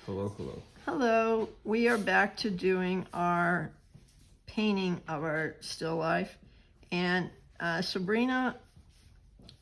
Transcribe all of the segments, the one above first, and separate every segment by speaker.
Speaker 1: Hello, hello.
Speaker 2: Hello, we are back to doing our painting of our still life. And Sabrina,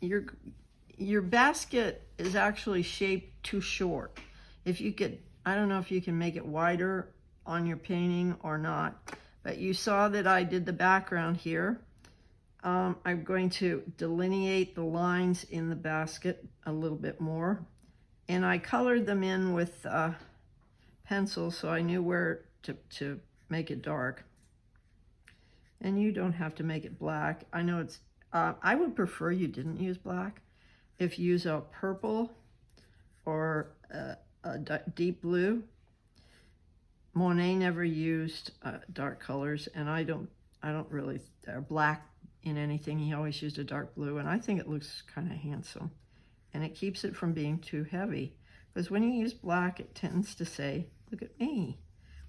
Speaker 2: your basket is actually shaped too short. If you could, I don't know if you can make it wider on your painting or not, but you saw that I did the background here. I'm going to delineate the lines in the basket a little bit more. And I colored them in with pencil, so I knew where to make it dark. And you don't have to make it black. I know it's, I would prefer you didn't use black. If you use a purple or a deep blue. Monet never used dark colors, and I don't really, black in anything. He always used a dark blue, and I think it looks kind of handsome. And it keeps it from being too heavy. Because when you use black, it tends to say, look at me,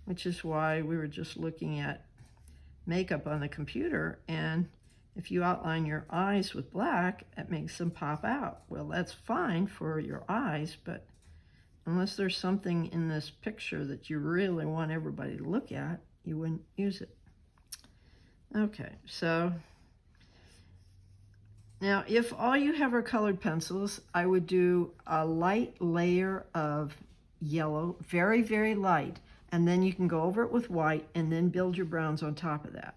Speaker 2: which is why we were just looking at makeup on the computer, and if you outline your eyes with black, it makes them pop out. Well, that's fine for your eyes, but unless there's something in this picture that you really want everybody to look at, you wouldn't use it. Okay, so now if all you have are colored pencils, I would do a light layer of yellow, very, very light, and then you can go over it with white and then build your browns on top of that.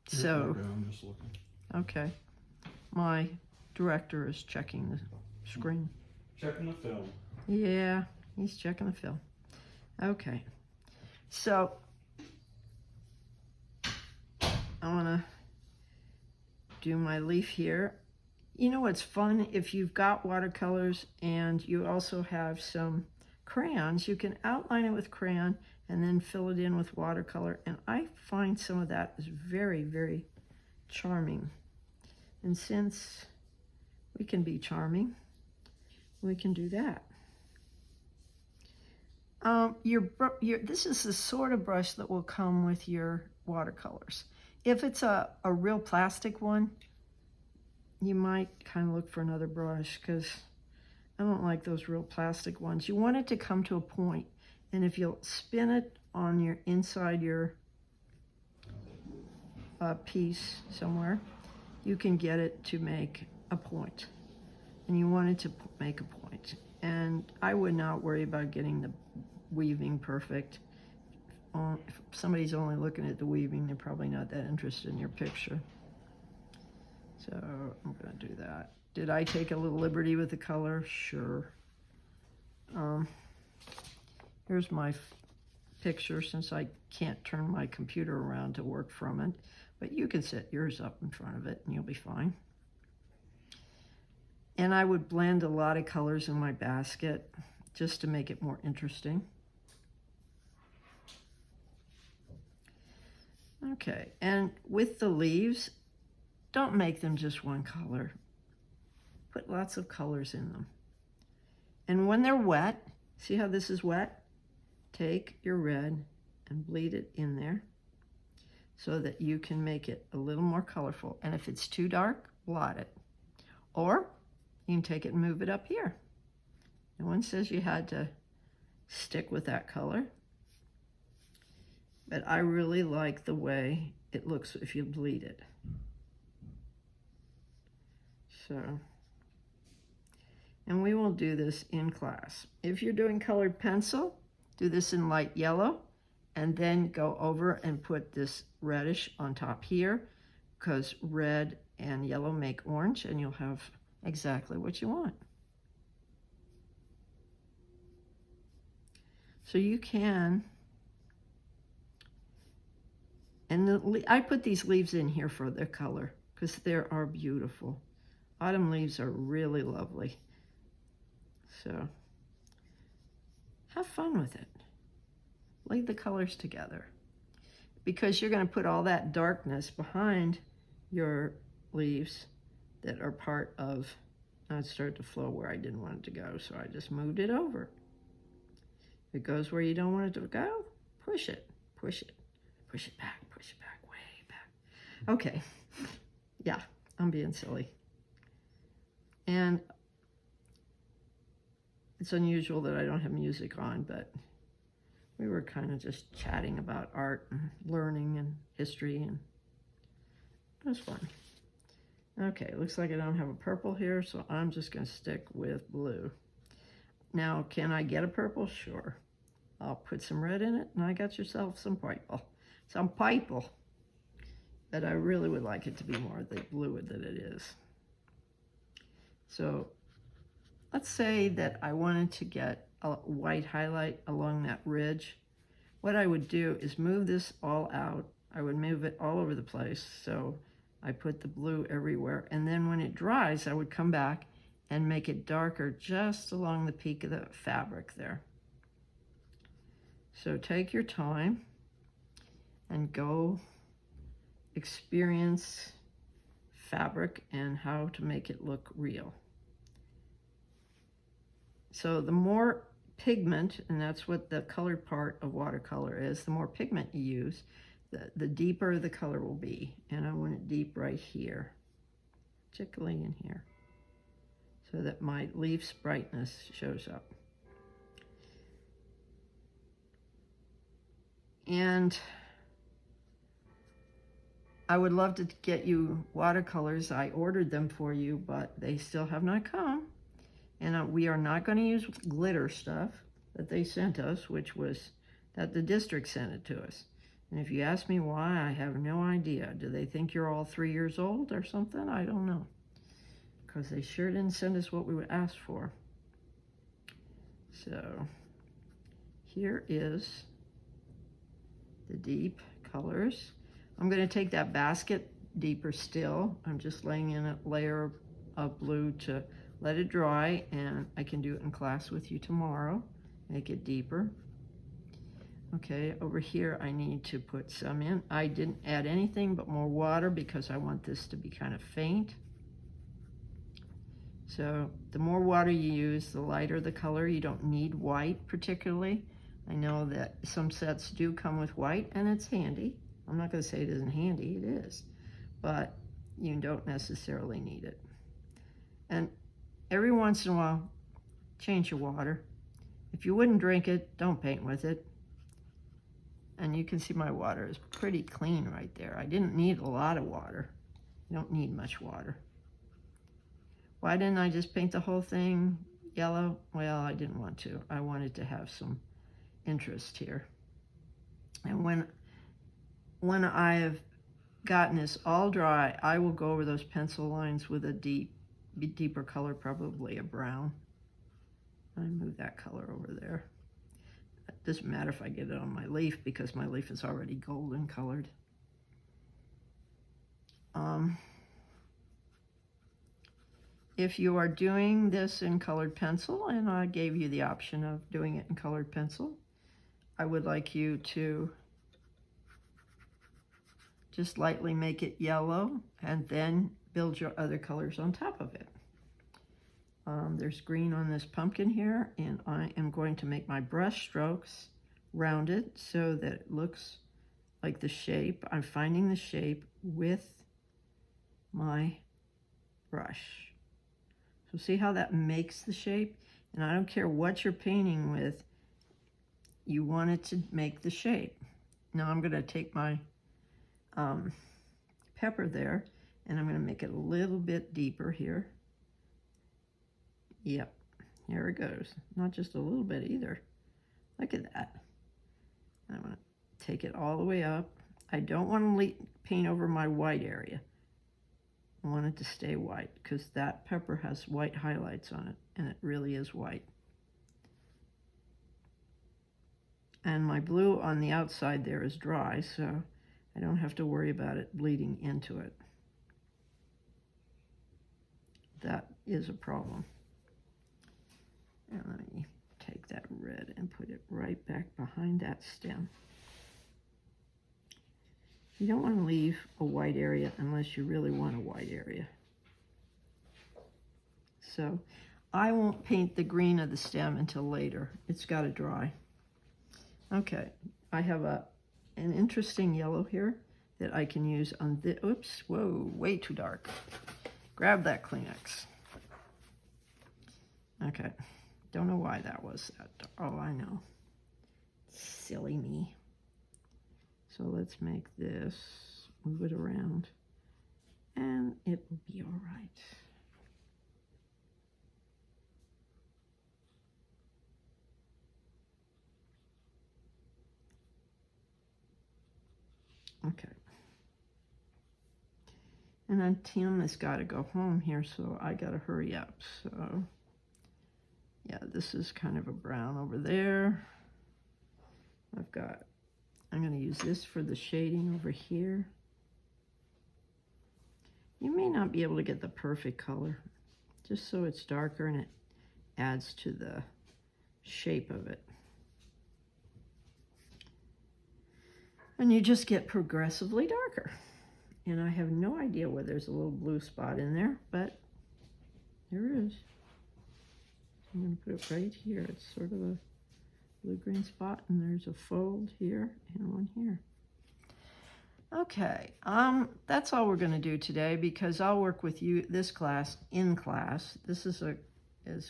Speaker 2: So,
Speaker 1: I'm just looking.
Speaker 2: okay, my director is checking the screen.
Speaker 1: Checking the film.
Speaker 2: Yeah, he's checking the film. Okay, so I want to do my leaf here. You know what's fun? If you've got watercolors and you also have some crayons, you can outline it with crayon and then fill it in with watercolor. And I find some of that is very, very charming. And since we can be charming, we can do that. This is the sort of brush that will come with your watercolors. If it's a real plastic one, you might kind of look for another brush, because I don't like those real plastic ones. You want it to come to a point, and if you'll spin it on your inside your piece somewhere, you can get it to make a point. And you want it to make a point. And I would not worry about getting the weaving perfect. If somebody's only looking at the weaving, they're probably not that interested in your picture. So I'm going to do that. Did I take a little liberty with the color? Sure. Here's my picture, since I can't turn my computer around to work from it. But you can set yours up in front of it and you'll be fine. And I would blend a lot of colors in my basket just to make it more interesting. Okay, and with the leaves, don't make them just one color. Put lots of colors in them. And when they're wet, see how this is wet? Take your red and bleed it in there so that you can make it a little more colorful. And if it's too dark, blot it. Or you can take it and move it up here. No one says you had to stick with that color. But I really like the way it looks if you bleed it. So, and we will do this in class. If you're doing colored pencil, do this in light yellow, and then go over and put this reddish on top here, because red and yellow make orange, and you'll have exactly what you want. So you can, and I put these leaves in here for their color, because they are beautiful. Autumn leaves are really lovely. So have fun with it. Leave the colors together, because you're going to put all that darkness behind your leaves that are part of, now it started to flow where I didn't want it to go, so I just moved it over. If it goes where you don't want it to go, push it, push it, push it back, way back. Okay, yeah, I'm being silly. And It's unusual that I don't have music on, but we were kind of just chatting about art and learning and history, and it was fun. Okay, looks like I don't have a purple here, so I'm just going to stick with blue. Now, can I get a purple? Sure. I'll put some red in it, and I got yourself some purple. Some purple. But I really would like it to be more the blue that it is. So let's say that I wanted to get a white highlight along that ridge. What I would do is move this all out. I would move it all over the place. So I put the blue everywhere. And then when it dries, I would come back and make it darker just along the peak of the fabric there. So take your time and go experience fabric and how to make it look real. So the more pigment, and that's what the colored part of watercolor is, the more pigment you use, the deeper the color will be. And I want it deep right here, particularly in here, so that my leaf's brightness shows up. And I would love to get you watercolors. I ordered them for you, but they still have not come. And we are not going to use glitter stuff that they sent us, which was that the district sent it to us. And if you ask me why, I have no idea. Do they think you're all 3 years old or something? I don't know. Because they sure didn't send us what we would ask for. So here is the deep colors. I'm going to take that basket deeper still. I'm just laying in a layer of blue to let it dry, and I can do it in class with you tomorrow. Make it deeper. Okay, over here I need to put some in. I didn't add anything but more water because I want this to be kind of faint. So the more water you use, the lighter the color. You don't need white particularly. I know that some sets do come with white, and it's handy. I'm not going to say it isn't handy, it is. But you don't necessarily need it. And every once in a while, change your water. If you wouldn't drink it, don't paint with it. And you can see my water is pretty clean right there. I didn't need a lot of water. You don't need much water. Why didn't I just paint the whole thing yellow? Well, I didn't want to. I wanted to have some interest here. And when I have gotten this all dry, I will go over those pencil lines with a deeper color, probably a brown. I move that color over there. It doesn't matter if I get it on my leaf because my leaf is already golden colored. If you are doing this in colored pencil, and I gave you the option of doing it in colored pencil, I would like you to just lightly make it yellow and then build your other colors on top of it. There's green on this pumpkin here, and I am going to make my brush strokes rounded so that it looks like the shape. I'm finding the shape with my brush. So see how that makes the shape? And I don't care what you're painting with, you want it to make the shape. Now I'm going to take my pepper there, and I'm going to make it a little bit deeper here. Yep, here it goes. Not just a little bit either. Look at that. I'm going to take it all the way up. I don't want to paint over my white area. I want it to stay white because that pepper has white highlights on it, and it really is white. And my blue on the outside there is dry, so I don't have to worry about it bleeding into it. That is a problem. And let me take that red and put it right back behind that stem. You don't want to leave a white area unless you really want a white area. So I won't paint the green of the stem until later. It's got to dry. Okay, I have an interesting yellow here that I can use on the, oops, whoa, way too dark. Grab that Kleenex. Okay, Don't know why that was that. Oh, I know. Silly me. So let's make this, move it around, and it will be all right. Okay. And then Tim has got to go home here, so I got to hurry up. So, yeah, this is kind of a brown over there. I'm going to use this for the shading over here. You may not be able to get the perfect color, just so it's darker and it adds to the shape of it. And you just get progressively darker. And I have no idea where there's a little blue spot in there, but there is. I'm going to put it right here. It's sort of a blue-green spot, and there's a fold here and one here. Okay, that's all we're going to do today, because I'll work with you this class in class. This is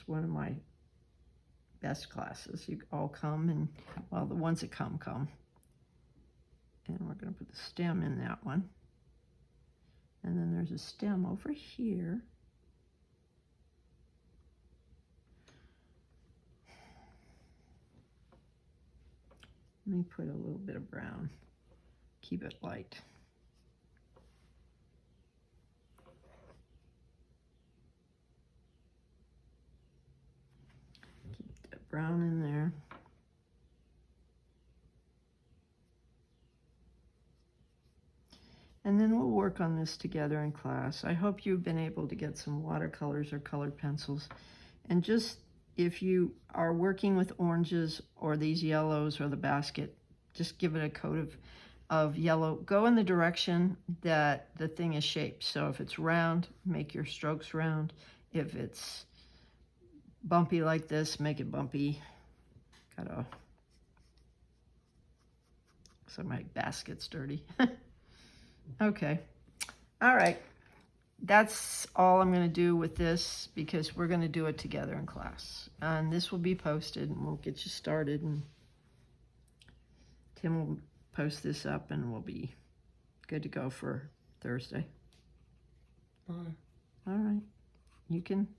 Speaker 2: one of my best classes. You all come, and well, the ones that come. And we're going to put the stem in that one. And then there's a stem over here. Let me put a little bit of brown. Keep it light. Keep that brown in there. And then we'll work on this together in class. I hope you've been able to get some watercolors or colored pencils. And just, if you are working with oranges or these yellows or the basket, just give it a coat of yellow. Go in the direction that the thing is shaped. So if it's round, make your strokes round. If it's bumpy like this, make it bumpy. So my basket's dirty. Okay. All right. That's all I'm going to do with this, because we're going to do it together in class. And this will be posted, and we'll get you started. And Tim will post this up, and we'll be good to go for Thursday.
Speaker 1: Bye.
Speaker 2: All right. You can